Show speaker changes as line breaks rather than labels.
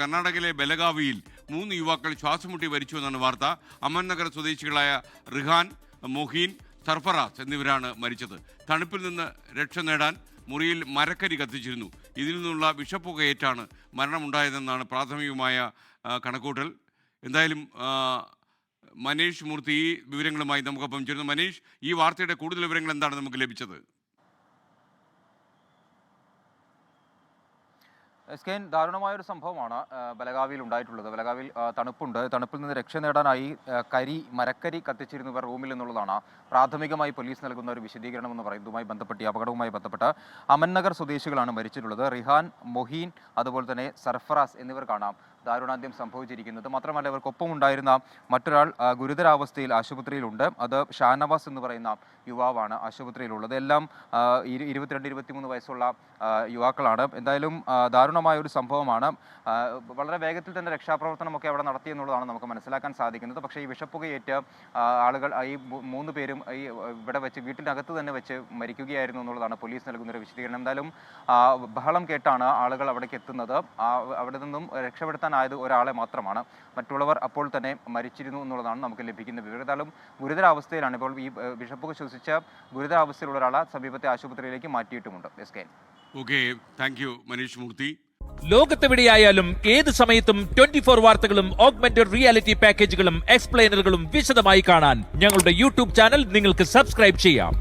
കർണാടകയിലെ ബലഗാവിയിൽ 3 യുവാക്കൾ ശ്വാസമുട്ടി മരിച്ചുവെന്നാണ് വാർത്ത. അമൻനഗർ സ്വദേശികളായ റിഹാൻ, മൊഹീൻ, സർഫറാസ് എന്നിവരാണ് മരിച്ചത്. തണുപ്പിൽ നിന്ന് രക്ഷ നേടാൻ മുറിയിൽ മരക്കരി കത്തിച്ചിരുന്നു. ഇതിൽ നിന്നുള്ള വിഷപ്പുകയേറ്റാണ് മരണമുണ്ടായതെന്നാണ് പ്രാഥമികമായ കണക്കൂട്ടൽ. എന്തായാലും മനീഷ് മൂർത്തി ഈ വിവരങ്ങളുമായി നമുക്കൊപ്പം ചേരുന്നു. മനീഷ്, ഈ വാർത്തയുടെ കൂടുതൽ വിവരങ്ങൾ എന്താണ് നമുക്ക് ലഭിച്ചത്?
എസ്കെൻ, ദാരുണമായൊരു സംഭവമാണ് ബലഗാവിയിൽ ഉണ്ടായിട്ടുള്ളത്. ബലഗാവിയിൽ തണുപ്പുണ്ട്. തണുപ്പിൽ നിന്ന് രക്ഷ നേടാനായി മരക്കരി കത്തിച്ചിരുന്നവർ റൂമിൽ എന്നുള്ളതാണ് പ്രാഥമികമായി പോലീസ് നൽകുന്ന ഒരു വിശദീകരണം എന്ന് പറയുന്നതുമായി ബന്ധപ്പെട്ട്, ഈ അപകടവുമായി ബന്ധപ്പെട്ട് അമൻനഗർ സ്വദേശികളാണ് മരിച്ചിട്ടുള്ളത്. റിഹാൻ, മൊഹീൻ, അതുപോലെ തന്നെ സർഫറാസ് എന്നിവർക്കാണ് ദാരുണാന്ത്യം സംഭവിച്ചിരിക്കുന്നത്. മാത്രമല്ല, ഇവർക്കൊപ്പം ഉണ്ടായിരുന്ന മറ്റൊരാൾ ഗുരുതരാവസ്ഥയിൽ ആശുപത്രിയിലുണ്ട്. അത് ഷാനവാസ് എന്ന് പറയുന്ന യുവാവാണ് ആശുപത്രിയിലുള്ളത്. എല്ലാം 22-23 വയസ്സുള്ള യുവാക്കളാണ്. എന്തായാലും ദാരുണമായ ഒരു സംഭവമാണ്. വളരെ വേഗത്തിൽ തന്നെ രക്ഷാപ്രവർത്തനമൊക്കെ അവിടെ നടത്തിയെന്നുള്ളതാണ് നമുക്ക് മനസ്സിലാക്കാൻ സാധിക്കുന്നത്. പക്ഷേ ഈ വിഷപ്പുകയേറ്റ് ആളുകൾ, ഈ 3 പേരും ഇവിടെ വെച്ച് വീട്ടിനകത്ത് തന്നെ വെച്ച് മരിക്കുകയായിരുന്നു എന്നുള്ളതാണ് പോലീസ് നൽകുന്നൊരു വിശദീകരണം. എന്തായാലും ബഹളം കേട്ടാണ് ആളുകൾ അവിടേക്ക് എത്തുന്നത്. അവിടെ നിന്നും രക്ഷപ്പെടുത്താനായത് ഒരാളെ മാത്രമാണ്. മറ്റുള്ളവർ അപ്പോൾ തന്നെ മരിച്ചിരുന്നു എന്നുള്ളതാണ് നമുക്ക് ലഭിക്കുന്ന വിവരം. ഏതായാലും ഗുരുതരാവസ്ഥയിലാണ് ഇപ്പോൾ. ഈ വിഷപ്പുക ശ്വസിച്ച ഗുരുതരാവസ്ഥയിലുള്ള ഒരാളെ സമീപത്തെ ആശുപത്രിയിലേക്ക് മാറ്റിയിട്ടുമുണ്ട്.
ഓക്കെ, താങ്ക് യു മനീഷ് മൂർത്തി.
ലോകത്തെവിടെയായാലും ഏത് സമയത്തും 24 വാർത്തകളും ഓഗ്മെന്റഡ് റിയാലിറ്റി പാക്കേജുകളും എക്സ്പ്ലെയിനറുകളും വിശദമായി കാണാൻ ഞങ്ങളുടെ യൂട്യൂബ് ചാനൽ നിങ്ങൾക്ക് സബ്സ്ക്രൈബ് ചെയ്യാം.